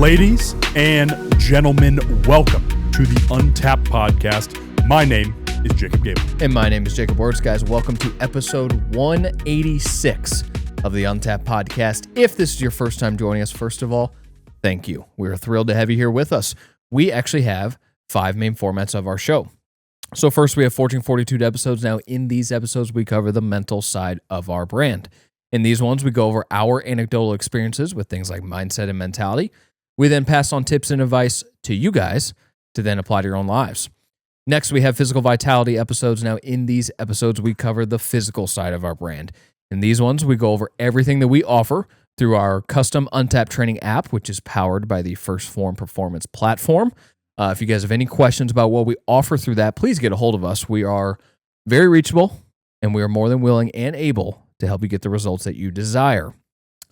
Ladies and gentlemen, welcome to the Untapped Podcast. My name is Jacob Gabel. And my name is Jacob Wurtz, guys. Welcome to episode 186 of the Untapped Podcast. If this is your first time joining us, first of all, thank you. We're thrilled to have you here with us. We actually have 5 main formats of our show. So first, we have 1442 episodes. Now, in these episodes, we cover the mental side of our brand. In these ones, we go over our anecdotal experiences with things like mindset and mentality. We then pass on tips and advice to you guys to then apply to your own lives. Next, we have physical vitality episodes. Now, in these episodes, we cover the physical side of our brand. In these ones, we go over everything that we offer through our custom Untapped training app, which is powered by the First Form Performance platform. If you guys have any questions about what we offer through that, please get a hold of us. We are very reachable, and we are more than willing and able to help you get the results that you desire.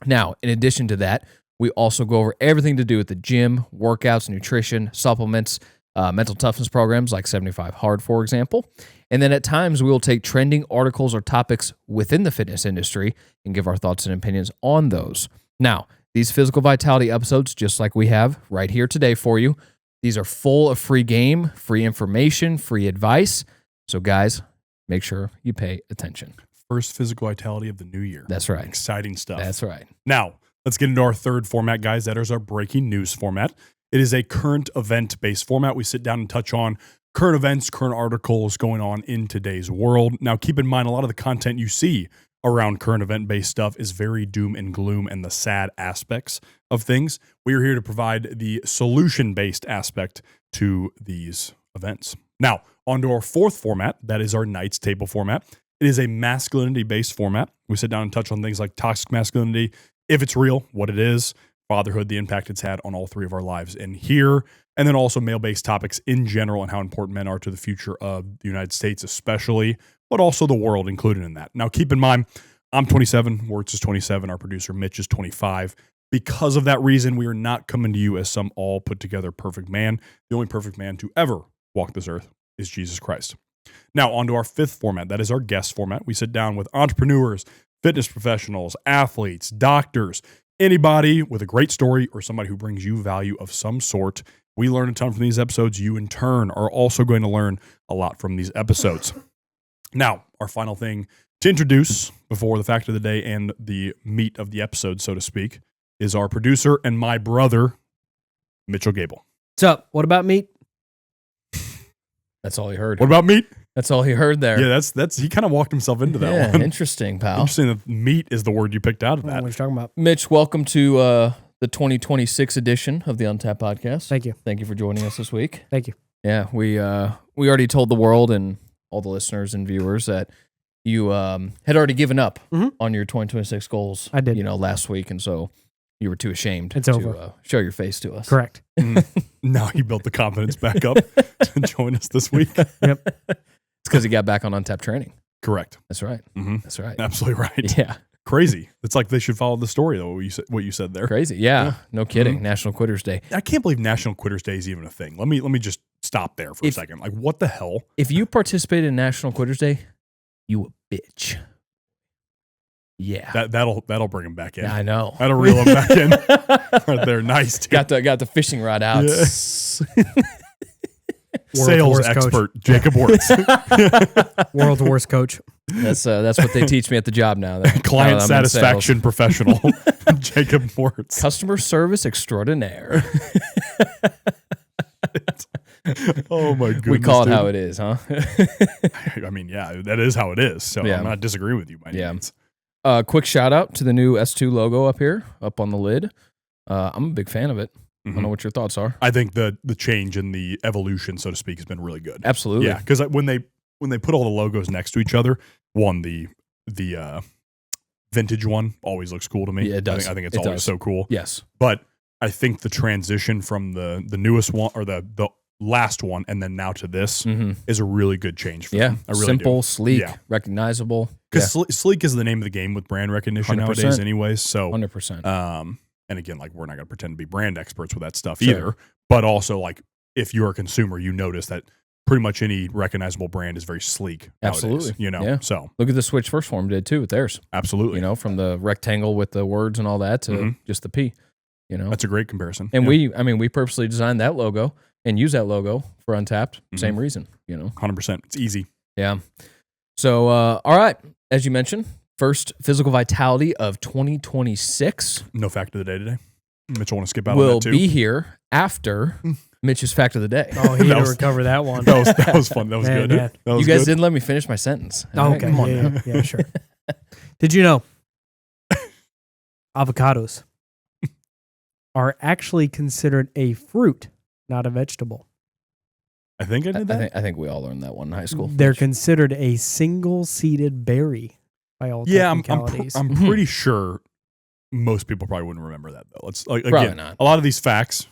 Now, in addition to that, we also go over everything to do with the gym, workouts, nutrition, supplements, mental toughness programs like 75 Hard, for example. And then at times we will take trending articles or topics within the fitness industry and give our thoughts and opinions on those. Now, these physical vitality episodes, just like we have right here today for you, these are full of free game, free information, free advice. So guys, make sure you pay attention. First physical vitality of the new year. That's right. Exciting stuff. That's right. Now, let's get into our third format, guys. That is our breaking news format. It is a current event-based format. We sit down and touch on current events, current articles going on in today's world. Now, keep in mind, a lot of the content you see around current event-based stuff is very doom and gloom and the sad aspects of things. We are here to provide the solution-based aspect to these events. Now, on to our fourth format. That is our Knights Table format. It is a masculinity-based format. We sit down and touch on things like toxic masculinity, if it's real, what it is, fatherhood, the impact it's had on all 3 of our lives in here, and then also male-based topics in general and how important men are to the future of the United States especially, but also the world included in that. Now, keep in mind, I'm 27, Wurtz is 27, our producer Mitch is 25. Because of that reason, we are not coming to you as some all put-together perfect man. The only perfect man to ever walk this earth is Jesus Christ. Now, on to our 5th format. That is our guest format. We sit down with entrepreneurs, fitness professionals, athletes, doctors, anybody with a great story or somebody who brings you value of some sort. We learn a ton from these episodes. You, in turn, are also going to learn a lot from these episodes. Now, our final thing to introduce before the fact of the day and the meat of the episode, so to speak, is our producer and my brother, Mitchell Gabel. What's up? What about meat? That's all he heard. What about meat? That's all he heard there. Yeah, that's he kind of walked himself into that one. Interesting, pal. Interesting that meat is the word you picked out of that. What are you talking about? Mitch, welcome to the 2026 edition of the Untapped Podcast. Thank you. Thank you for joining us this week. Thank you. Yeah, we already told the world and all the listeners and viewers that you had already given up on your 2026 goals. I did. Last week, and so you were too ashamed It's to over. Show your face to us. Correct. Now he built the confidence back up to join us this week. Yep. It's because he got back on Untapped training. Correct. That's right. Mm-hmm. That's right. Absolutely right. Yeah. Crazy. It's like they should follow the story, though, what you said there. Crazy. Yeah. No kidding. Mm-hmm. National Quitters Day. I can't believe National Quitters Day is even a thing. Let me just stop there for a second. Like, what the hell? If you participated in National Quitters Day, you a bitch. Yeah. That'll bring him back in. Yeah, I know. That'll reel him back in. Right there. Nice. Dude. Got the fishing rod out. Yeah. Sales expert coach. Jacob Wurtz. World's worst coach. That's what they teach me at the job now. Client satisfaction professional, Jacob Wurtz. Customer service extraordinaire. Oh my goodness. We call it how it is, huh? I mean, yeah, that is how it is. So yeah. I'm not disagreeing with you by any means. Quick shout out to the new S2 logo up here, up on the lid. I'm a big fan of it. I don't know what your thoughts are. I think the change and the evolution, so to speak, has been really good. Absolutely. Yeah, because when they put all the logos next to each other, the vintage one always looks cool to me. Yeah, it does. I think it's always so cool. Yes. But I think the transition from the newest one or the last one and then now to this is a really good change for them. I really simple, do. sleek, recognizable. Because sleek is the name of the game with brand recognition 100%. nowadays anyways. So 100%. And again, like we're not going to pretend to be brand experts with that stuff either. But also, like if you're a consumer, you notice that pretty much any recognizable brand is very sleek. Absolutely. Nowadays, Yeah. So look at the Switch First Form did too with theirs. Absolutely. From the rectangle with the words and all that to just the P. You know, That's a great comparison. and Yeah. we purposely designed that logo and use that logo for Untapped. Mhm. Same reason, you know. 100%. It's easy. Yeah. So, all right, as you mentioned, first physical vitality of 2026 No fact of the day today. Mitch, I want to skip out on will that too. be here after Mitch's fact of the day. Oh, he had That to was- recover that one. That was fun. That was Man, good. man. That was You guys good. didn't let me finish my sentence. Oh, All right, okay. come on yeah, now. yeah, sure. Did you know avocados are actually considered a fruit, not a vegetable? I think I did that. I think we all learned that one in high school. They're considered a single-seeded berry by all Yeah, technicalities. I'm Mhm. pretty sure most people probably wouldn't remember that though. Let's Probably again, not. a lot of these facts.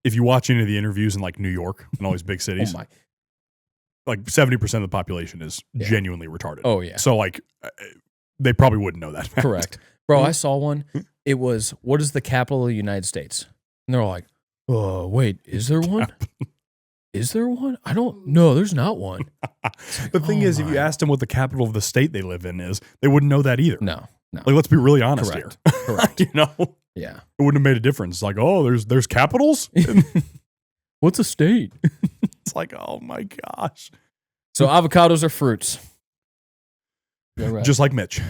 If you watch any of the interviews in like New York and all these big Oh cities, my. like 70% of the population is Yeah. genuinely retarded. Oh yeah. So like, they probably wouldn't know that. fact. Correct. Bro, I saw one. It was, what is the capital of the United States? And they're all like, oh, wait, is there one? Is there one? I don't know. There's not one. The thing oh is, if you my. asked them what the capital of the state they live in is, they wouldn't know that either. No, no. Like, let's be really honest Correct. here. Correct. You know, it Yeah. wouldn't have made a difference. Like, oh, there's capitals. What's a state? It's like, oh my gosh. So avocados are fruits. Yeah, right. Just like Mitch.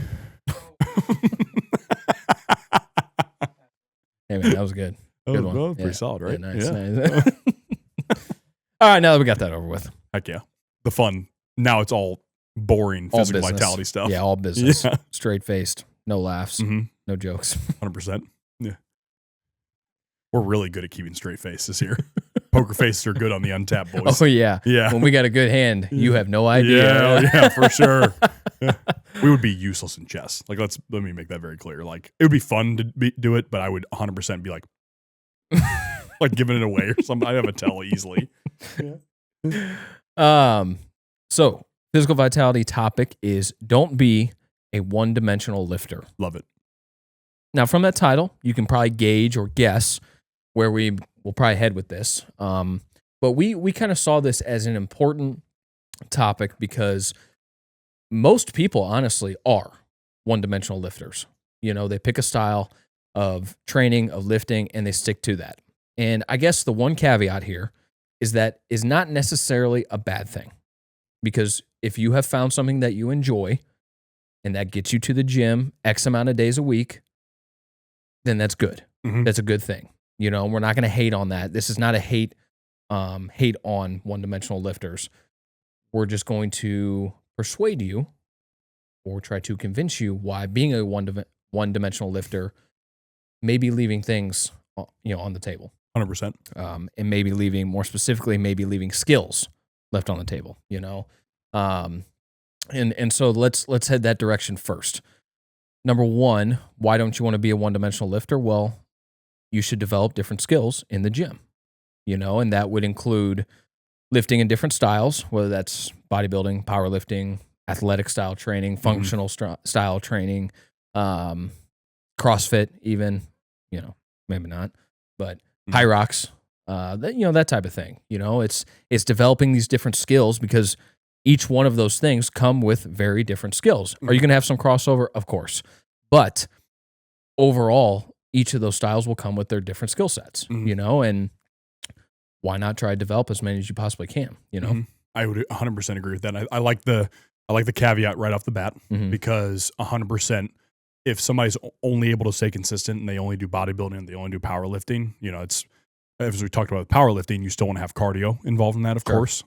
Hey, man, that was good. Good one. That was pretty Yeah. solid, right? Yeah, nice. Nice. All right, now that we got that over with. Heck yeah. The fun. Now it's all boring All physical business. vitality stuff. Yeah, all business. Yeah. Straight faced. No laughs. hmm No jokes. 100%. Yeah. We're really good at keeping straight faces here. Poker faces are good on the Untapped boys. Oh, yeah. Yeah. When we got a good hand, you have no idea. Yeah, for sure. Yeah. We would be useless in chess. Like, let me make that very clear. Like, it would be fun to do it, but I would 100% be like, like giving it away or something. I'd have a tell easily. So physical vitality topic is don't be a one-dimensional lifter. Love it. Now, from that title, you can probably gauge or guess where we will probably head with this. But we kind of saw this as an important topic because most people, honestly, are one-dimensional lifters. You know, they pick a style of training, of lifting, and they stick to that. And I guess the one caveat here is that is not necessarily a bad thing. Because if you have found something that you enjoy and that gets you to the gym X amount of days a week, then that's good. Mhm. That's a good thing. You know, we're not going to hate on that. This is not a hate on one-dimensional lifters. We're just going to persuade you or try to convince you why being a one-dimensional lifter may be leaving things, on the table. 100%. And maybe leaving, more specifically, maybe leaving skills left on the table, you know? And so let's head that direction first. Number one, why don't you want to be a one-dimensional lifter? Well, you should develop different skills in the gym, you know, and that would include lifting in different styles, whether that's bodybuilding, powerlifting, athletic style training, functional style training, CrossFit even, you know, maybe not, but high rocks, that type of thing. You know, it's developing these different skills because each one of those things come with very different skills. Are you going to have some crossover? Of course. But overall, each of those styles will come with their different skill sets, Mhm. you know, and why not try to develop as many as you possibly can, you know? Mhm. I would 100% agree with that. I like the caveat right off the bat Mhm. because 100%, if somebody's only able to stay consistent and they only do bodybuilding and they only do powerlifting, you know, it's, as we talked about with powerlifting, you still want to have cardio involved in that, of Sure. course.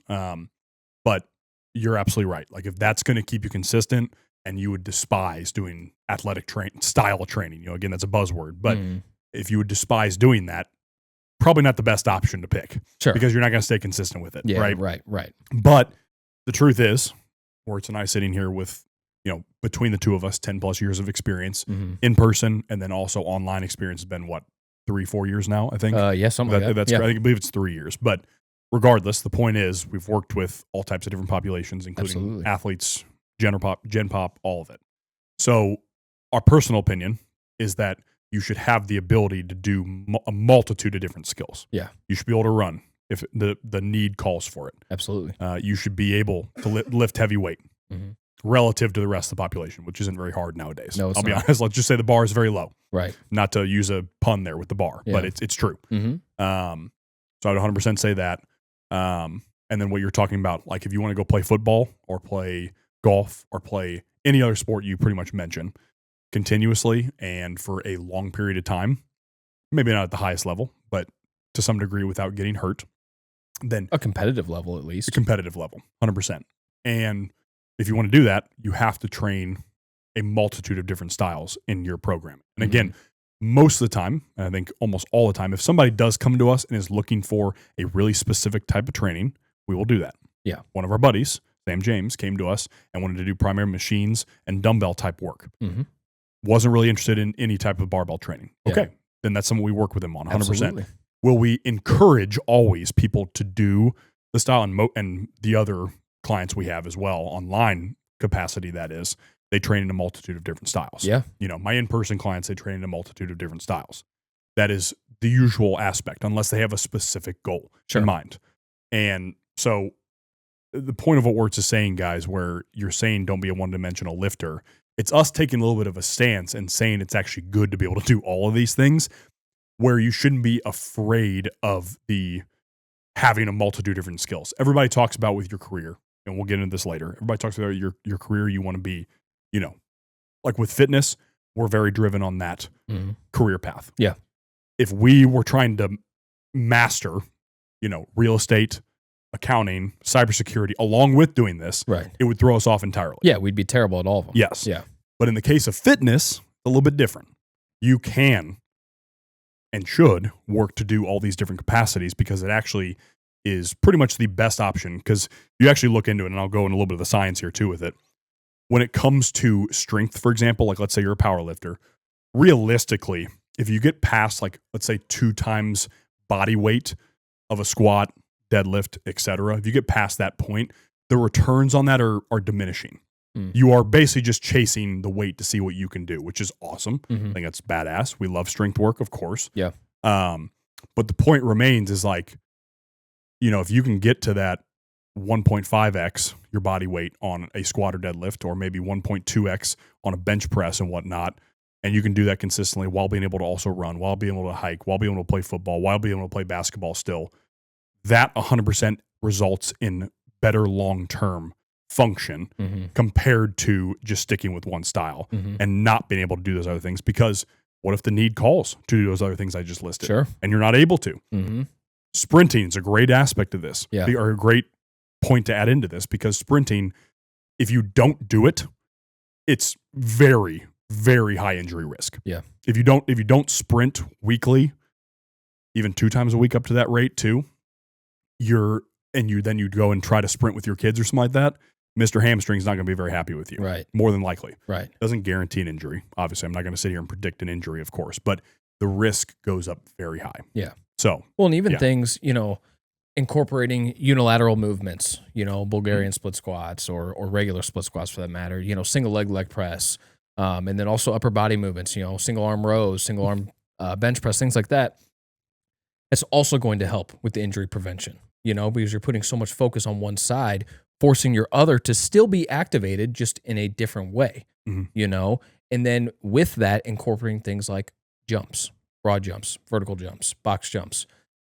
But you're absolutely right. Like, if that's going to keep you consistent and you would despise doing athletic style training, you know, again, that's a buzzword, but Mhm. if you would despise doing that, probably not the best option to pick Sure. because you're not going to stay consistent with it. Yeah, Right. right. But the truth is, Wurtz and I sitting here with, you know, between the two of us, 10 plus years of experience Mhm. in person and then also online experience has been what, 3-4 years now, I think. Yeah, something like that. That's Yeah. I believe it's 3 years. But regardless, the point is we've worked with all types of different populations, including Absolutely. athletes, Gen Pop, all of it. So our personal opinion is that you should have the ability to do a multitude of different skills. Yeah. You should be able to run if the need calls for it. Absolutely. You should be able to lift heavy weight Mhm. relative to the rest of the population, which isn't very hard nowadays. No, it's I'll be not. honest. Let's just say the bar is very low. Right. Not to use a pun there with the bar, but it's true. Mm-hmm. So I'd 100% say that. And then what you're talking about, like if you want to go play football or play golf or play any other sport you pretty much mention continuously and for a long period of time, maybe not at the highest level, but to some degree without getting hurt, then A competitive level, at least. a competitive level, 100%. And if you want to do that, you have to train a multitude of different styles in your program. And again, most of the time, and I think almost all the time, if somebody does come to us and is looking for a really specific type of training, we will do that. Yeah. One of our buddies, Sam James, came to us and wanted to do primary machines and dumbbell type work. Mm-hmm. Wasn't really interested in any type of barbell training. Yeah. Okay. Then that's something we work with him on 100%. Absolutely. Will we encourage always people to do the style and the other clients we have as well, online capacity that is, they train in a multitude of different styles. Yeah. You know, my in-person clients, they train in a multitude of different styles. That is the usual aspect, unless they have a specific goal in mind. And so the point of what Wurtz is saying, guys, where you're saying don't be a one-dimensional lifter, it's us taking a little bit of a stance and saying it's actually good to be able to do all of these things, where you shouldn't be afraid of the having a multitude of different skills. Everybody talks about with your career, and we'll get into this later. Everybody talks about your career. You want to be, you know, like with fitness, we're very driven on that career path. Yeah. If we were trying to master, you know, real estate, accounting, cybersecurity, along with doing this, Right. it would throw us off entirely. Yeah, we'd be terrible at all of them. Yes. Yeah. But in the case of fitness, a little bit different. You can and should work to do all these different capacities because it actually is pretty much the best option, because you actually look into it, and I'll go in a little bit of the science here too with it. When it comes to strength, for example, like let's say you're a power lifter, realistically, if you get past like, let's say 2 times body weight of a squat, deadlift, etc., if you get past that point, the returns on that are diminishing. You are basically just chasing the weight to see what you can do, which is awesome. I think that's badass. We love strength work, of course. Yeah. But the point remains is like, you know, if you can get to that 1.5x your body weight on a squat or deadlift, or maybe 1.2x on a bench press and whatnot, and you can do that consistently while being able to also run, while being able to hike, while being able to play football, while being able to play basketball still, that 100% results in better long-term function compared to just sticking with one style and not being able to do those other things. Because what if the need calls to do those other things I just listed? Sure. And you're not able to. Sprinting is a great aspect of this, or a great point to add into this, because sprinting, if you don't do it, it's very, very high injury risk. Yeah. If you don't sprint weekly, even 2 times a week up to that rate too, then you go and try to sprint with your kids or something like that, Mr. Hamstring's not going to be very happy with you. Right. More than likely. Right. Doesn't guarantee an injury. Obviously, I'm not going to sit here and predict an injury, of course, but the risk goes up very high. Yeah. So, well, and even things, you know, incorporating unilateral movements, you know, Bulgarian split squats or regular split squats for that matter, you know, single leg press, and then also upper body movements, you know, single arm rows, single arm bench press, things like that. It's also going to help with the injury prevention, you know, because you're putting so much focus on one side, forcing your other to still be activated just in a different way, you know, and then with that, incorporating things like jumps, broad jumps, vertical jumps, box jumps.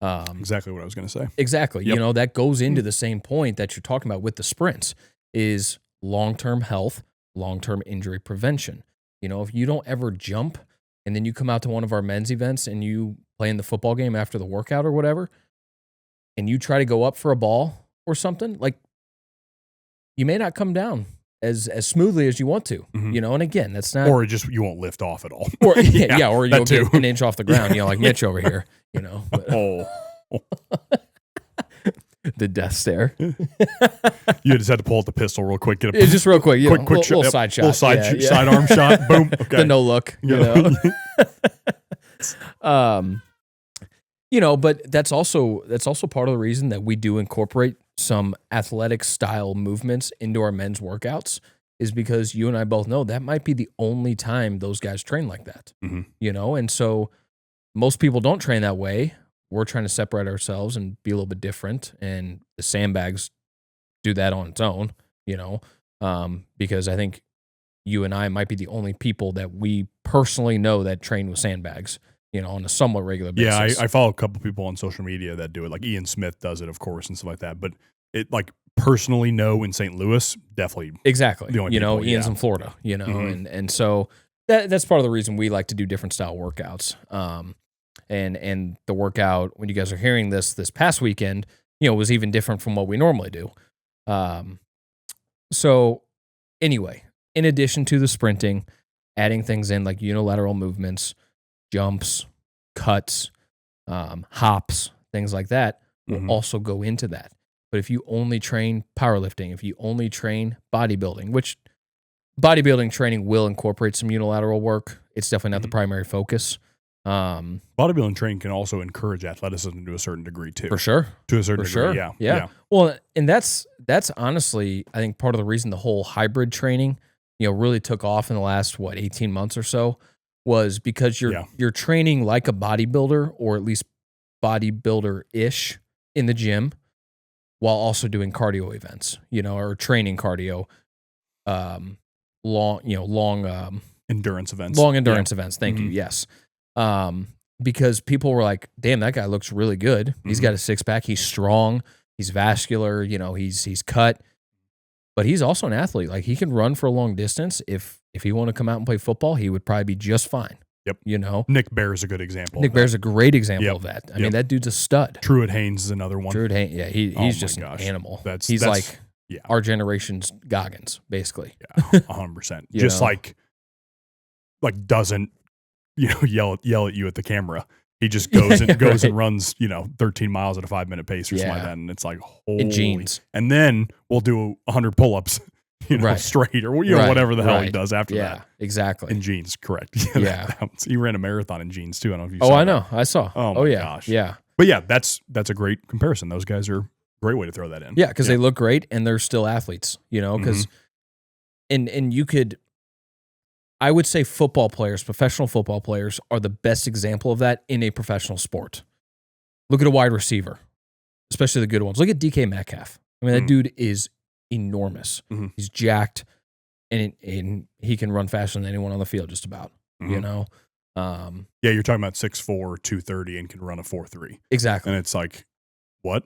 Exactly what I was going to say. Exactly. Yep. You know, that goes into the same point that you're talking about with the sprints is long-term health, long-term injury prevention. You know, if you don't ever jump and then you come out to one of our men's events and you play in the football game after the workout or whatever, and you try to go up for a ball or something, like you may not come down as smoothly as you want to, you know, and again, that's not, or just, you won't lift off at all. Or or you'll too. get an inch off the ground, you know, like Mitch over here, you know. But, the death stare. You just had to pull out the pistol real quick. Get a It's just real quick, you know, quick little shot, side shot. Little sidearm shot. Boom. Okay. The no look, you know. You know, but that's also part of the reason that we do incorporate some athletic style movements into our men's workouts, is because you and I both know that might be the only time those guys train like that, you know? And so most people don't train that way. We're trying to separate ourselves and be a little bit different. And the sandbags do that on its own, you know, because I think you and I might be the only people that we personally know that train with sandbags, on a somewhat regular basis. Yeah, I follow a couple people on social media that do it. Like Ian Smith does it, of course, and stuff like that. But it personally know in St. Louis, definitely. Exactly. The only people, Ian's in Florida, and so that's part of the reason we like to do different style workouts. And the workout, when you guys are hearing this past weekend, was even different from what we normally do. So anyway, in addition to the sprinting, adding things in like unilateral movements, jumps, cuts, hops, things like that will also go into that. But if you only train powerlifting, if you only train bodybuilding, which bodybuilding training will incorporate some unilateral work, it's definitely not the primary focus. Bodybuilding training can also encourage athleticism to a certain degree too. For sure. To a certain degree, yeah. Well, and that's honestly, I think, part of the reason the whole hybrid training, really took off in the last 18 months or so, was because you're training like a bodybuilder, or at least bodybuilder-ish in the gym, while also doing cardio events, or training cardio, long endurance events. Long endurance events. Thank you. Yes. Because people were like, damn, that guy looks really good. He's got a six pack. He's strong. He's vascular. He's cut, but he's also an athlete. Like, he can run for a long distance. If he want to come out and play football, he would probably be just fine. Yep. Nick Bear is a good example. Nick Bear's a great example of that. I mean, that dude's a stud. Truett Haynes is another one. Truett Haynes, yeah, he's just an animal. He's like our generation's Goggins, basically. Yeah, 100%. Just like doesn't yell at you at the camera. He just goes and runs 13 miles at a 5-minute pace or something like that, and it's like, holy. In jeans. And then we'll do 100 pull-ups. Straight or whatever the hell he does after that. Yeah, exactly. In jeans, correct. Yeah. He ran a marathon in jeans too. I don't know if you saw that. I know. I saw. Oh my gosh. Yeah. But yeah, that's a great comparison. Those guys are a great way to throw that in. Yeah, because they look great and they're still athletes, because and you could, I would say professional football players are the best example of that in a professional sport. Look at a wide receiver, especially the good ones. Look at DK Metcalf. I mean, that dude is enormous. He's jacked, and he can run faster than anyone on the field, just about. You're talking about 6'4", 230, and can run a 4.3. Exactly. And it's like, what?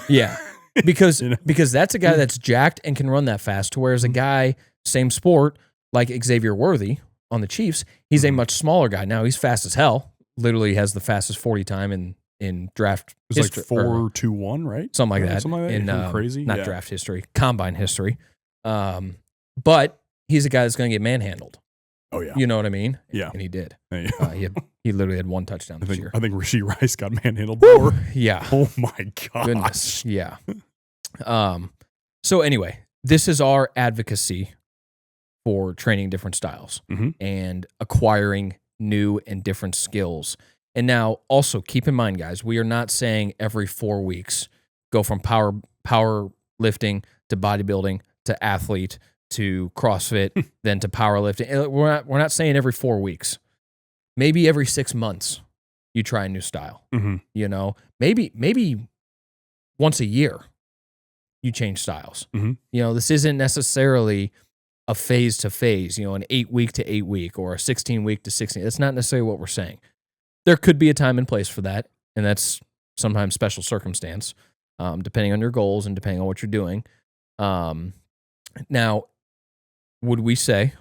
Yeah, because that's a guy that's jacked and can run that fast. Whereas a guy, same sport, like Xavier Worthy on the Chiefs, he's a much smaller guy. Now he's fast as hell. Literally has the fastest 40 time in draft. It was like 4.21, right? Something like that. Something like that. In crazy, not draft history, combine history. But he's a guy that's going to get manhandled. Oh yeah, you know what I mean? Yeah, and he did. Yeah. He literally had one touchdown this year. I think Rashee Rice got manhandled before. Yeah. Oh my gosh. Goodness. Yeah. So anyway, this is our advocacy for training different styles and acquiring new and different skills. And now also keep in mind, guys, we are not saying every 4 weeks go from power lifting to bodybuilding to athlete to CrossFit, then to powerlifting. We're not saying every 4 weeks. Maybe every 6 months you try a new style. Maybe once a year you change styles. This isn't necessarily a phase to phase, an 8-week to 8-week or a 16-week to 16. That's not necessarily what we're saying. There could be a time and place for that, and that's sometimes special circumstance, depending on your goals and depending on what you're doing. Now, would we say,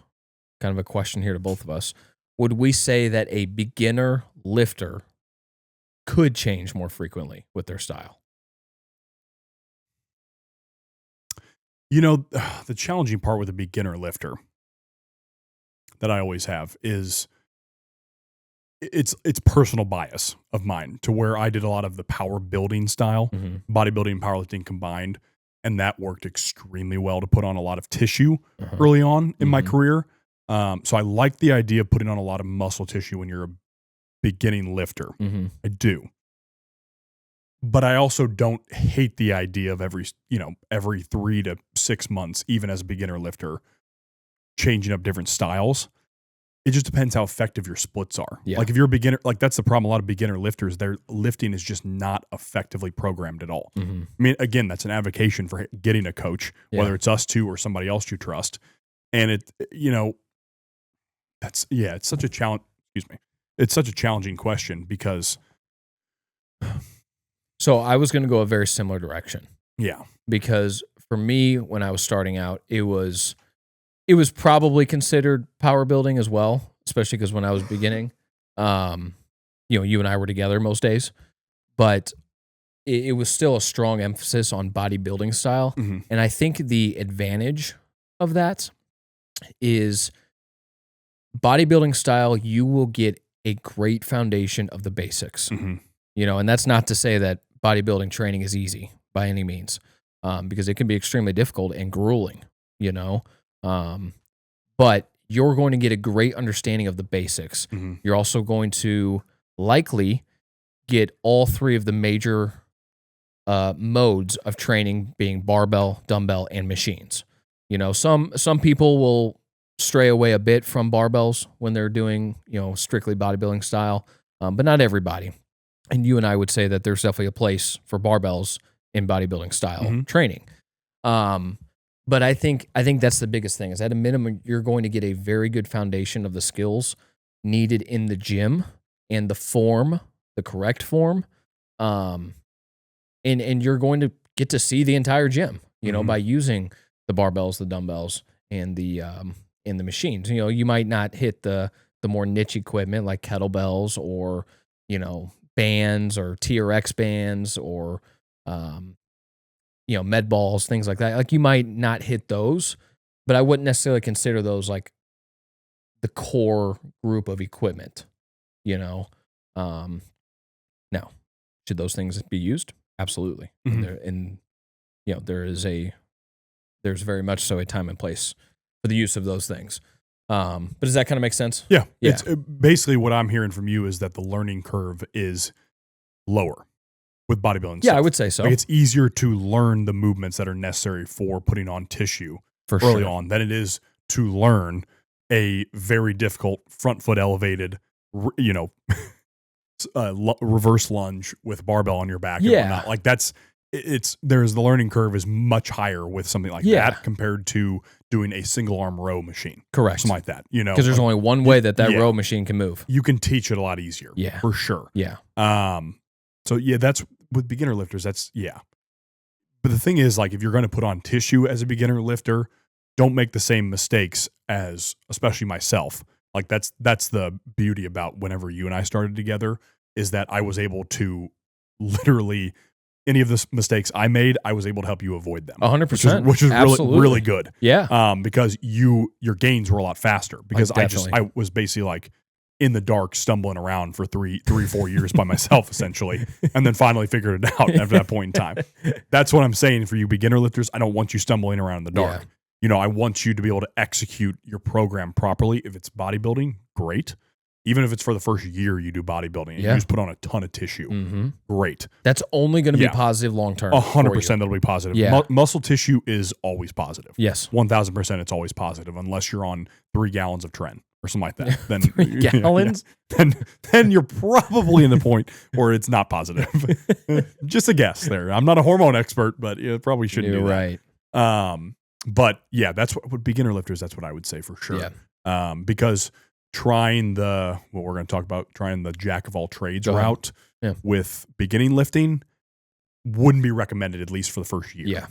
kind of a question here to both of us, would we say that a beginner lifter could change more frequently with their style? The challenging part with a beginner lifter that I always have is it's personal bias of mine, to where I did a lot of the power building style, bodybuilding and powerlifting combined, and that worked extremely well to put on a lot of tissue early on in my career. So I like the idea of putting on a lot of muscle tissue when you're a beginning lifter. I do. But I also don't hate the idea of every 3 to 6 months, even as a beginner lifter, changing up different styles. It just depends how effective your splits are. Yeah. Like if you're a beginner, like that's the problem. A lot of beginner lifters, their lifting is just not effectively programmed at all. I mean, again, that's an avocation for getting a coach, whether it's us two or somebody else you trust. And it's such a challenge. Excuse me. It's such a challenging question because. So I was going to go a very similar direction. Yeah. Because for me, when I was starting out, it was probably considered power building as well, especially because when I was beginning, you and I were together most days, but it was still a strong emphasis on bodybuilding style. Mm-hmm. And I think the advantage of that is bodybuilding style, you will get a great foundation of the basics, Mm-hmm. And that's not to say that bodybuilding training is easy by any means, because it can be extremely difficult and grueling, but you're going to get a great understanding of the basics. Mm-hmm. You're also going to likely get all three of the major modes of training, being barbell, dumbbell, and machines. Some people will stray away a bit from barbells when they're doing, strictly bodybuilding style, but not everybody. And you and I would say that there's definitely a place for barbells in bodybuilding style training. But I think that's the biggest thing is at a minimum, you're going to get a very good foundation of the skills needed in the gym and the correct form. And you're going to get to see the entire gym, by using the barbells, the dumbbells, and the machines. You might not hit the more niche equipment like kettlebells or, bands or TRX bands or, med balls, things like that. Like you might not hit those, but I wouldn't necessarily consider those like the core group of equipment, Now, should those things be used? Absolutely. Mm-hmm. There's very much so a time and place for the use of those things. But does that kind of make sense? Yeah. It's basically what I'm hearing from you is that the learning curve is lower with bodybuilding. Yeah, I would say so. Like it's easier to learn the movements that are necessary for putting on tissue early on than it is to learn a very difficult front foot elevated, reverse lunge with barbell on your back. And whatnot. Like there's the learning curve is much higher with something like that compared to doing a single arm row machine. Correct. Something like that, because there's only one way that row machine can move. You can teach it a lot easier. Yeah. For sure. Yeah. So that's with beginner lifters. But the thing is, like, if you're going to put on tissue as a beginner lifter, don't make the same mistakes as, especially myself. Like that's the beauty about whenever you and I started together is that I was able to literally any of the mistakes I made, I was able to help you avoid them. 100%. Which is really good. Yeah. Because your gains were a lot faster because I was basically like in the dark stumbling around for 4 years by myself essentially, and then finally figured it out after that point in time. That's what I'm saying for you beginner lifters. I don't want you stumbling around in the dark. Yeah. I want you to be able to execute your program properly. If it's bodybuilding, great. Even if it's for the first year you do bodybuilding and you just put on a ton of tissue, great. That's only going to be positive long term. 100% that'll be positive. Yeah. Muscle tissue is always positive. Yes. 1,000% it's always positive unless you're on 3 gallons of Tren or something like that. Then 3 gallons? Then you're probably in the point where it's not positive. Just a guess there. I'm not a hormone expert, but it probably shouldn't do that. Right. But yeah, that's what beginner lifters, that's what I would say for sure. Yeah. Because trying the jack of all trades route with beginning lifting wouldn't be recommended, at least for the first year. Yeah.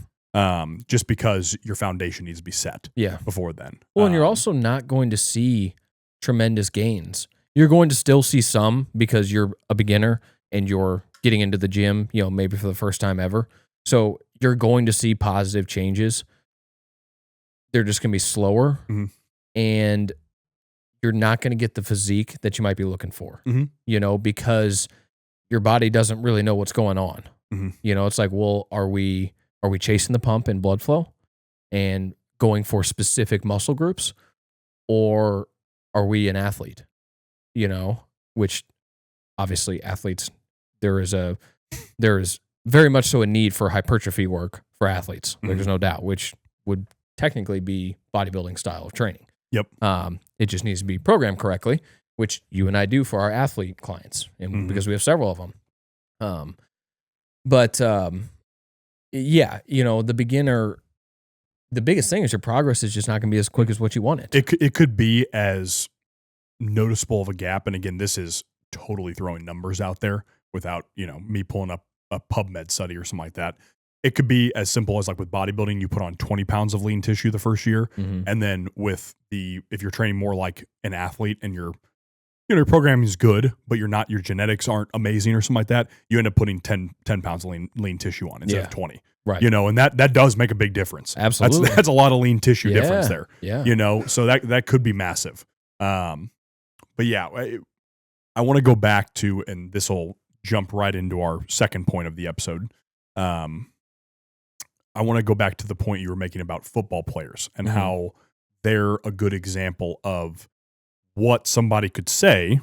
Just because your foundation needs to be set before then. Well, and you're also not going to see tremendous gains. You're going to still see some because you're a beginner and you're getting into the gym, maybe for the first time ever. So you're going to see positive changes. They're just going to be slower and you're not going to get the physique that you might be looking for, because your body doesn't really know what's going on. It's like, well, are we chasing the pump and blood flow and going for specific muscle groups, or are we an athlete? Which obviously athletes, there is very much so a need for hypertrophy work for athletes. There's no doubt, which would technically be bodybuilding style of training. Yep. It just needs to be programmed correctly, which you and I do for our athlete clients, and because we have several of them. The beginner, the biggest thing is your progress is just not going to be as quick as what you wanted. It could be as noticeable of a gap, and again, this is totally throwing numbers out there without, me pulling up a PubMed study or something like that. It could be as simple as like with bodybuilding, you put on 20 pounds of lean tissue the first year. And then if you're training more like an athlete and your programming is good, but your genetics aren't amazing or something like that, you end up putting 10 pounds of lean tissue on instead of 20. Right. And that does make a big difference. Absolutely. That's a lot of lean tissue difference there. Yeah. So that could be massive. But yeah, I want to go back to, and this will jump right into our second point of the episode. I want to go back to the point you were making about football players and how they're a good example of what somebody could say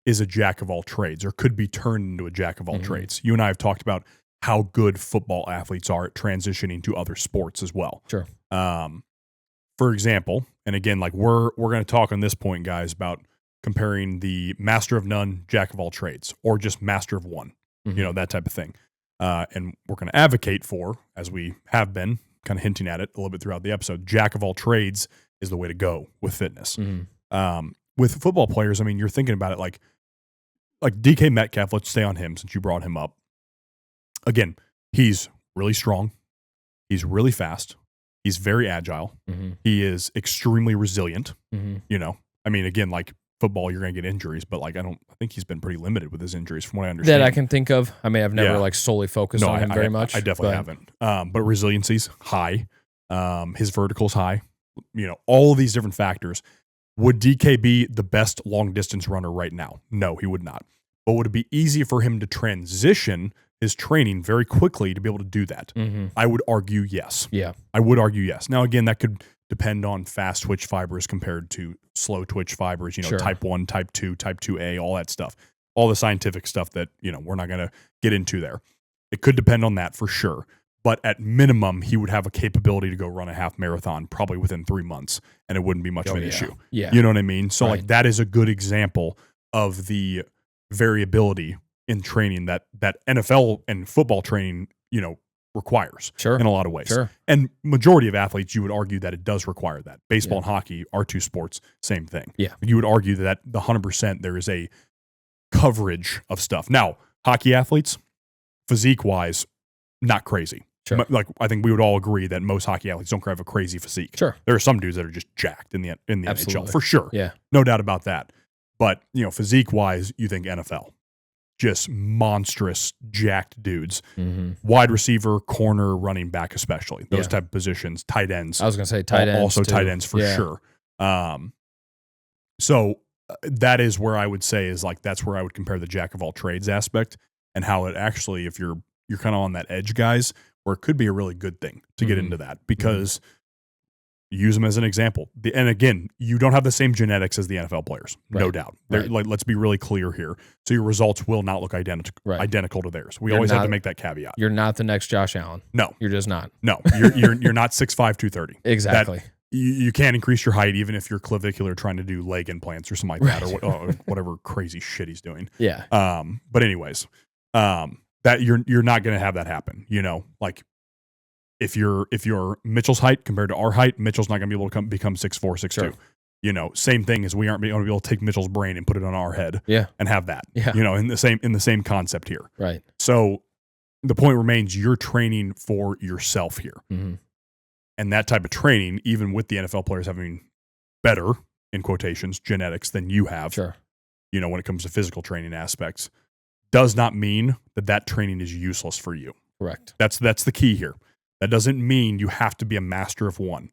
is a jack of all trades or could be turned into a jack of all trades. You and I have talked about how good football athletes are at transitioning to other sports as well. Sure. For example, and again, like we're going to talk on this point, guys, about comparing the master of none, jack of all trades, or just master of one, that type of thing. And we're going to advocate for, as we have been kind of hinting at it a little bit throughout the episode, jack of all trades is the way to go with fitness. With football players, I mean, you're thinking about it like DK Metcalf, let's stay on him since you brought him up. Again, he's really strong. He's really fast. He's very agile. He is extremely resilient. I mean, again, like football, you're going to get injuries, but like I think he's been pretty limited with his injuries from what I understand. That I can think of. I mean, I've never like solely focused on him very much. I definitely haven't. But resiliency's high. His vertical's high. All of these different factors. Would DK be the best long distance runner right now? No, he would not. But would it be easy for him to transition his training very quickly to be able to do that? I would argue yes. Yeah. I would argue yes. Now, again, that could depend on fast twitch fibers compared to slow twitch fibers, Sure. type 1, type 2, type 2A, all that stuff. All the scientific stuff that, we're not going to get into there. It could depend on that for sure. But at minimum, he would have a capability to go run a half marathon probably within 3 months, and it wouldn't be much of an issue. Yeah. You know what I mean? So Right. like that is a good example of the variability in training that NFL and football training, requires in a lot of ways. Sure. And majority of athletes, you would argue that it does require that. Baseball and hockey are two sports, same thing. Yeah. You would argue that the 100% there is a coverage of stuff. Now, hockey athletes, physique-wise, not crazy. Sure. Like I think we would all agree that most hockey athletes don't have a crazy physique. Sure. There are some dudes that are just jacked in the Absolutely. NHL for sure. Yeah. No doubt about that. But, physique-wise, you think NFL. Just monstrous, jacked dudes. Wide receiver, corner, running back especially. Those type of positions. Tight ends. I was going to say tight ends. Also too. tight ends for sure. So that is where I would say is like that's where I would compare the jack of all trades aspect and how it actually, if you're kind of on that edge, guys, where it could be a really good thing to get into that because use them as an example. And again, you don't have the same genetics as the NFL players, no doubt. Right. Like, let's be really clear here. So your results will not look identical to theirs. We always have to make that caveat. You're not the next Josh Allen. No, you're just not. No, you're not 6'5", 230. Exactly. You can't increase your height even if you're clavicular trying to do leg implants or something like that or whatever crazy shit he's doing. Yeah. But anyways, that you're not going to have that happen. Like if you're Mitchell's height compared to our height, Mitchell's not going to be able to become 6'4", 6'2". Sure. Same thing as we aren't going to be able to take Mitchell's brain and put it on our head. And have that. Yeah. In the same concept here. Right. So the point remains, you're training for yourself here. And that type of training, even with the NFL players having better, in quotations, genetics than you have, sure. When it comes to physical training aspects, does not mean that training is useless for you. Correct. That's the key here. That doesn't mean you have to be a master of one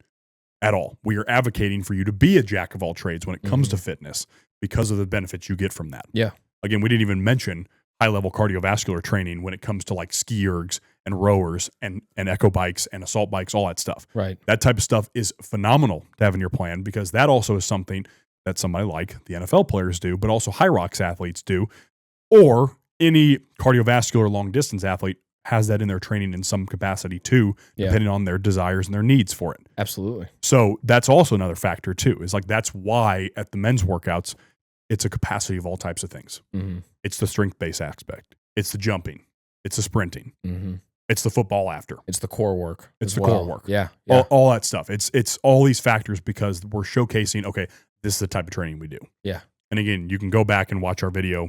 at all. We are advocating for you to be a jack of all trades when it comes to fitness because of the benefits you get from that. Yeah. Again, we didn't even mention high-level cardiovascular training when it comes to like ski ergs and rowers and echo bikes and assault bikes, all that stuff. Right. That type of stuff is phenomenal to have in your plan because that also is something that somebody like the NFL players do, but also high rocks athletes do, or any cardiovascular long-distance athlete has that in their training in some capacity too, depending on their desires and their needs for it. Absolutely. So that's also another factor too, is like that's why at the men's workouts, it's a capacity of all types of things. It's the strength-based aspect. It's the jumping. It's the sprinting. It's the football after. It's the core work. It's the core work. Yeah. All that stuff. It's all these factors because we're showcasing, okay, this is the type of training we do. Yeah. And again, you can go back and watch our video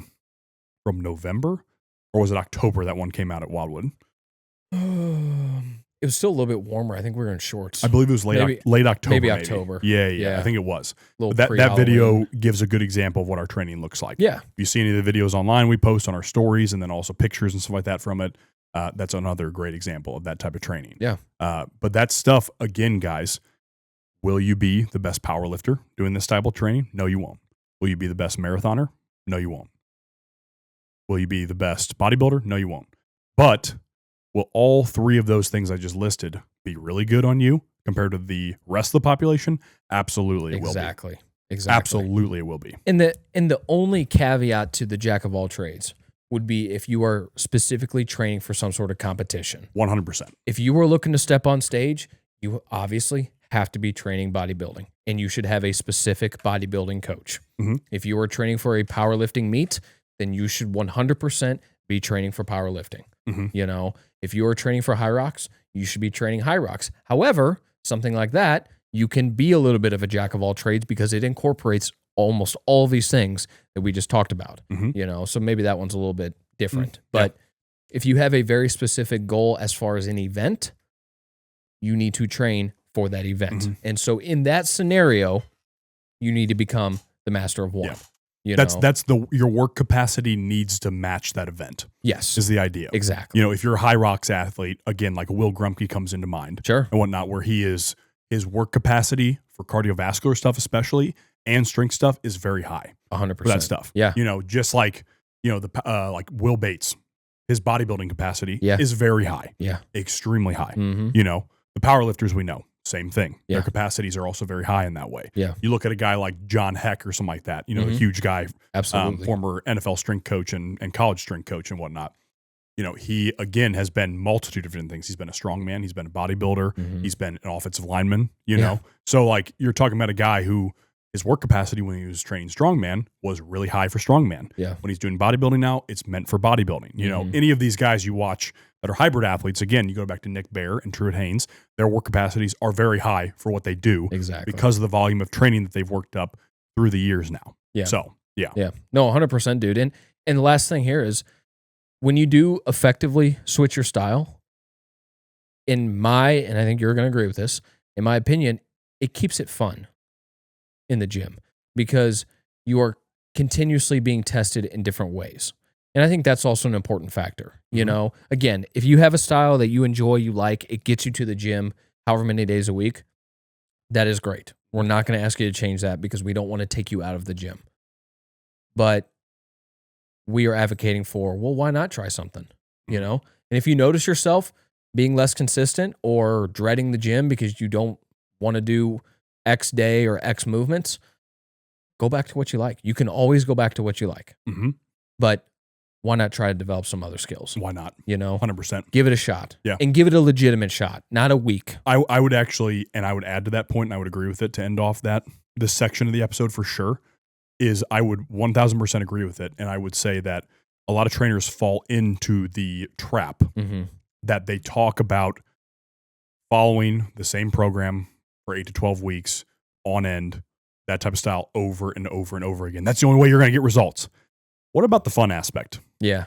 from November, or was it October that one came out at Wildwood? It was still a little bit warmer. I think we were in shorts. I believe it was late October. Maybe October. Yeah. I think it was. But that video gives a good example of what our training looks like. Yeah. If you see any of the videos online, we post on our stories, and then also pictures and stuff like that from it. That's another great example of that type of training. Yeah. But that stuff, again, guys, will you be the best power lifter doing this type of training? No, you won't. Will you be the best marathoner? No, you won't. Will you be the best bodybuilder? No, you won't. But will all three of those things I just listed be really good on you compared to the rest of the population? Absolutely, it will be. Exactly. Absolutely, it will be. And the only caveat to the jack of all trades would be if you are specifically training for some sort of competition. 100%. If you were looking to step on stage, you obviously have to be training bodybuilding, and you should have a specific bodybuilding coach. Mm-hmm. If you are training for a powerlifting meet, then you should 100% be training for powerlifting. Mm-hmm. You know, if you are training for high rocks, you should be training high rocks. However, something like that, you can be a little bit of a jack of all trades because it incorporates almost all these things that we just talked about. Mm-hmm. You know, so maybe that one's a little bit different. Mm-hmm. But if you have a very specific goal as far as an event, you need to train for that event. Mm-hmm. And so in that scenario, you need to become the master of one. Yeah. You That's your work capacity needs to match that event. Yes. Is the idea. Exactly. You know, if you're a high rocks athlete, again, like Will Grumpke comes into mind. Sure. And whatnot, where his work capacity for cardiovascular stuff, especially, and strength stuff is very high 100%. for that stuff. Yeah. You know, just like, you know, like Will Bates, his bodybuilding capacity is very high. Yeah. Extremely high. Mm-hmm. You know, the powerlifters we know, same thing. Yeah. Their capacities are also very high in that way. Yeah. You look at a guy like John Heck or something like that, you know, a huge guy, Absolutely. former NFL strength coach and college strength coach and whatnot. You know, he, again, has been multitude of different things. He's been a strongman. He's been a bodybuilder. Mm-hmm. He's been an offensive lineman, you know. So, like, you're talking about a guy who his work capacity when he was training strongman was really high for strongman. Yeah. When he's doing bodybuilding now, it's meant for bodybuilding. You know, any of these guys you watch that are hybrid athletes, again, you go back to Nick Bear and Truett Haynes, their work capacities are very high for what they do. Exactly. Because of the volume of training that they've worked up through the years now. Yeah. So, yeah. Yeah. No, 100%, dude. And the last thing here is when you do effectively switch your style, and I think you're going to agree with this, in my opinion, it keeps it fun in the gym because you are continuously being tested in different ways. And I think that's also an important factor. You know, again, if you have a style that you enjoy, you like, it gets you to the gym however many days a week, that is great. We're not going to ask you to change that because we don't want to take you out of the gym. But we are advocating for, well, why not try something? You know? And if you notice yourself being less consistent or dreading the gym because you don't want to do X day or X movements, go back to what you like. You can always go back to what you like. Mm-hmm. But why not try to develop some other skills? Why not? You know? 100%. Give it a shot. Yeah. And give it a legitimate shot, not a week. I would actually, and I would add to that point, and I would agree with it to end off this section of the episode for sure, is I would 1000% agree with it. And I would say that a lot of trainers fall into the trap that they talk about following the same program for 8 to 12 weeks on end, that type of style over and over and over again. That's the only way you're going to get results. What about the fun aspect? Yeah.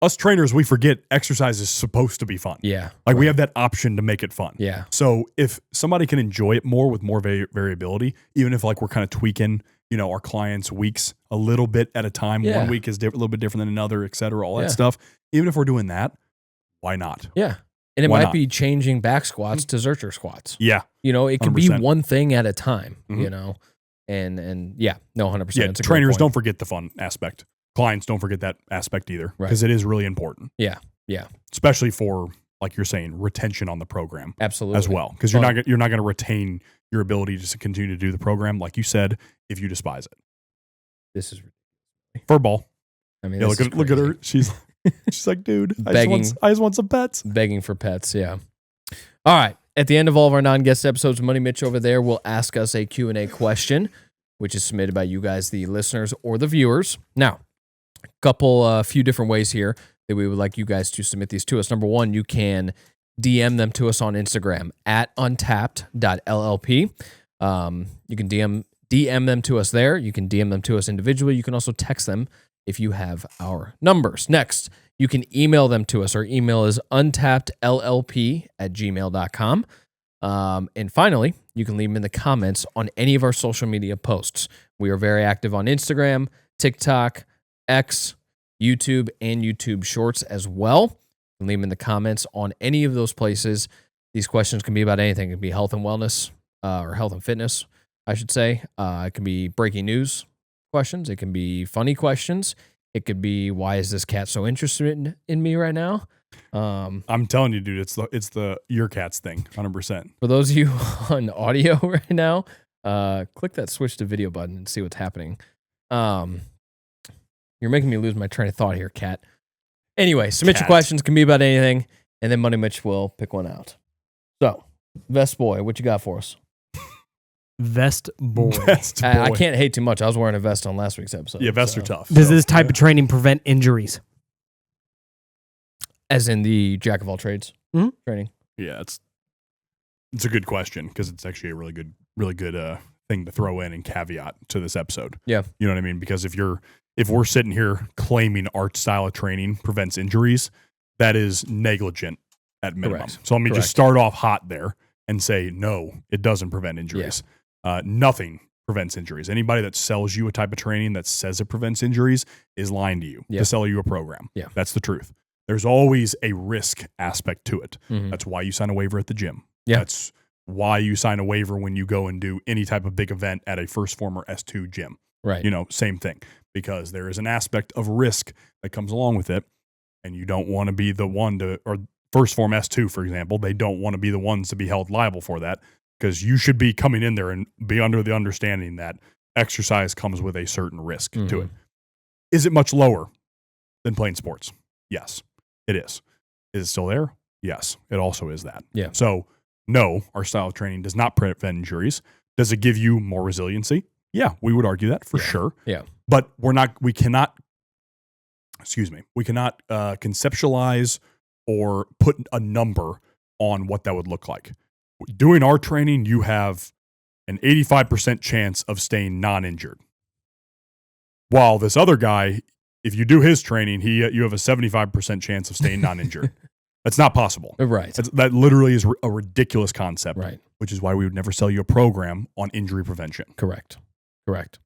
Us trainers, we forget exercise is supposed to be fun. Yeah. Like we have that option to make it fun. Yeah. So if somebody can enjoy it more with more variability, even if like we're kind of tweaking, you know, our clients' weeks a little bit at a time, one week is a little bit different than another, et cetera, all that stuff. Even if we're doing that, why not? Yeah. And it Why might not? be changing back squats to Zercher squats. Yeah. You know, it can be 100%. one thing at a time, you know, and yeah, no, 100%. Yeah, It's a great trainers point. don't forget the fun aspect. Clients don't forget that aspect either Right. because it is really important. Yeah. Yeah. Especially for, like you're saying, retention on the program Absolutely. as well. Because you're not going to retain your ability to continue to do the program, like you said, if you despise it. This is Fur ball. I mean, Yeah, this look at her. She's like, dude, I just want some pets. begging for pets. Yeah. All right. At the end of all of our non-guest episodes, Money Mitch over there will ask us a Q&A question, which is submitted by you guys, the listeners or the viewers. Now, a few different ways here that we would like you guys to submit these to us. Number one, you can DM them to us on Instagram at untapped.llp. You can DM DM them to us there. You can DM them to us individually. You can also text them if you have our numbers. Next, you can email them to us. Our email is untappedllp@gmail.com. And finally, you can leave them in the comments on any of our social media posts. We are very active on Instagram, TikTok, X, YouTube, and YouTube Shorts as well. You can leave them in the comments on any of those places. These questions can be about anything. It can be health and wellness, or health and fitness, I should say. It can be breaking news questions. It can be funny questions. It could be, why is this cat so interested in me right now? I'm telling you, dude, it's the your cat's thing, 100%. For those of you on audio right now, click that switch to video button and see what's happening. You're making me lose my train of thought here, cat. Anyway, submit your questions. Can be about anything, and then Money Mitch will pick one out. So, Vest Boy, what you got for us? Vest Boy. Vest boy. I can't hate too much. I was wearing a vest on last week's episode. Yeah, vests are tough. Does this type of training prevent injuries? As in the jack of all trades training? Yeah, it's a good question because it's actually a really good thing to throw in and caveat to this episode. Yeah. You know what I mean? Because if we're sitting here claiming our style of training prevents injuries, that is negligent at minimum. Correct. So let me just start off hot there and say, no, it doesn't prevent injuries. Nothing prevents injuries. Anybody that sells you a type of training that says it prevents injuries is lying to you to sell you a program. Yeah. That's the truth. There's always a risk aspect to it. Mm-hmm. That's why you sign a waiver at the gym. Yeah. That's why you sign a waiver when you go and do any type of big event at a First Form or S2 gym. Right. You know, same thing. Because there is an aspect of risk that comes along with it. And you don't want to be the one to, or First Form S2, for example, they don't want to be the ones to be held liable for that. Because you should be coming in there and be under the understanding that exercise comes with a certain risk to it. Is it much lower than playing sports? Yes, it is. Is it still there? Yes, it also is that. Yeah. So, no, our style of training does not prevent injuries. Does it give you more resiliency? Yeah, we would argue that for sure. Yeah. But we cannot conceptualize or put a number on what that would look like. Doing our training, you have an 85% chance of staying non-injured. While this other guy, if you do his training, you have a 75% chance of staying non-injured. That's not possible. Right. That literally is a ridiculous concept, Right. which is why we would never sell you a program on injury prevention. Correct.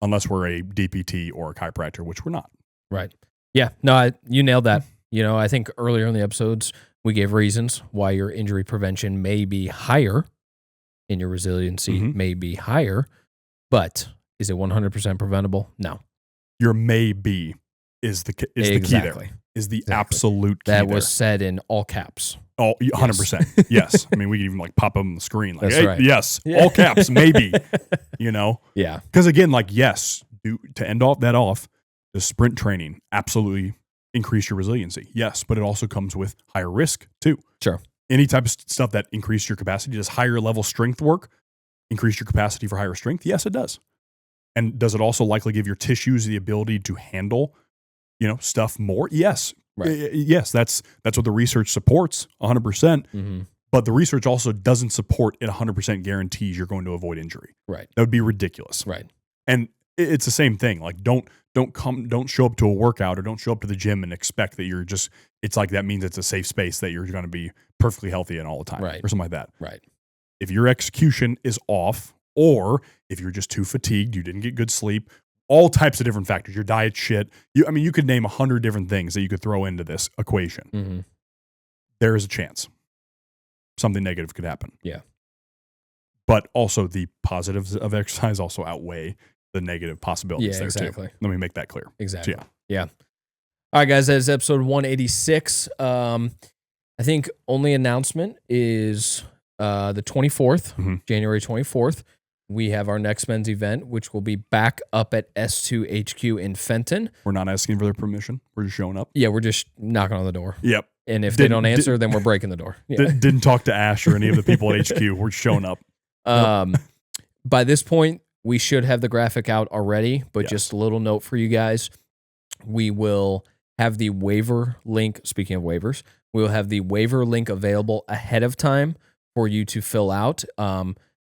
Unless we're a DPT or a chiropractor, which we're not. Right. Yeah. No, you nailed that. You know, I think earlier in the episodes, we gave reasons why your injury prevention may be higher and your resiliency may be higher, but is it 100% preventable? No. Your maybe is the key there. Is the absolute key that there. was said in all caps. Oh, 100%. Yes. I mean, we can even like pop up on the screen. Like, That's hey, right. yes, all caps, maybe, you know? Yeah. Because again, like, yes, to end off, the sprint training absolutely increase your resiliency. Yes, but it also comes with higher risk too. Sure. Any type of stuff that increases your capacity, does higher level strength work increase your capacity for higher strength? Yes, it does. And does it also likely give your tissues the ability to handle, stuff more? Yes. Right. Yes, that's what the research supports 100%. Mm-hmm. But the research also doesn't support it 100% guarantees you're going to avoid injury. Right. That would be ridiculous. Right. And it's the same thing. Like don't show up to a workout or don't show up to the gym and expect that it's like that means it's a safe space that you're going to be perfectly healthy in all the time. Right. Or something like that. Right. If your execution is off, or if you're just too fatigued, you didn't get good sleep, all types of different factors, your diet shit. You could name 100 different things that you could throw into this equation. Mm-hmm. There is a chance something negative could happen. Yeah. But also the positives of exercise also outweigh the negative possibilities there too. Let me make that clear. Exactly. So, yeah. All right, guys, that is episode 186. I think only announcement is the 24th, January 24th. We have our next men's event, which will be back up at S2 HQ in Fenton. We're not asking for their permission. We're just showing up. Yeah, we're just knocking on the door. Yep. And if they don't answer, then we're breaking the door. Yeah. Didn't talk to Ash or any of the people at HQ. We're showing up. By this point, we should have the graphic out already, but just a little note for you guys. We will have the waiver link. Speaking of waivers, we will have the waiver link available ahead of time for you to fill out.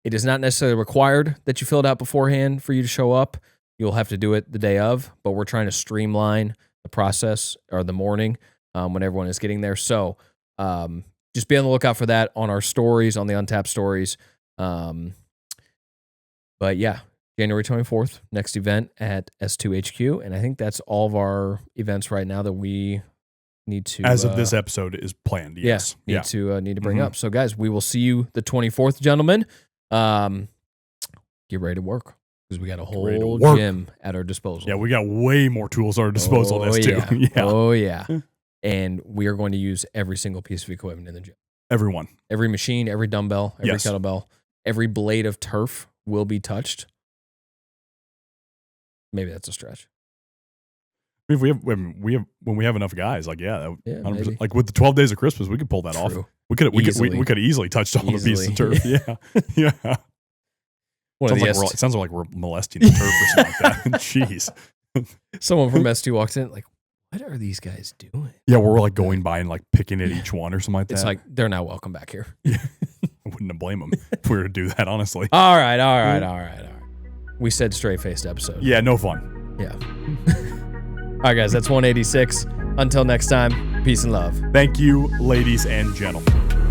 It is not necessarily required that you fill it out beforehand for you to show up. You'll have to do it the day of, but we're trying to streamline the process or the morning when everyone is getting there. So just be on the lookout for that on our stories, on the Untapped stories. But yeah, January 24th, next event at S2HQ. And I think that's all of our events right now that we need to, as of this episode, is planned. Yes. Need to bring up. So guys, we will see you the 24th, gentlemen. Get ready to work because we got a whole gym at our disposal. Yeah, we got way more tools at our disposal than this too. Yeah. Oh yeah. And we are going to use every single piece of equipment in the gym. Every machine, every dumbbell, every kettlebell, every blade of turf will be touched. Maybe that's a stretch. If we have when we have enough guys, like maybe. Like with the 12 days of Christmas, we could pull that off. We could easily touched all the pieces of turf. Yeah, yeah. It sounds like we're molesting the turf or something like that. Jeez. Someone from S2 walks in like, what are these guys doing? Yeah, we're like going by and like picking at each one or something like that. It's like they're not welcome back here. Yeah. I wouldn't blame them if we were to do that, honestly. All right. We said straight-faced episode. Yeah, no fun. Yeah. All right, guys, that's 186. Until next time, peace and love. Thank you, ladies and gentlemen.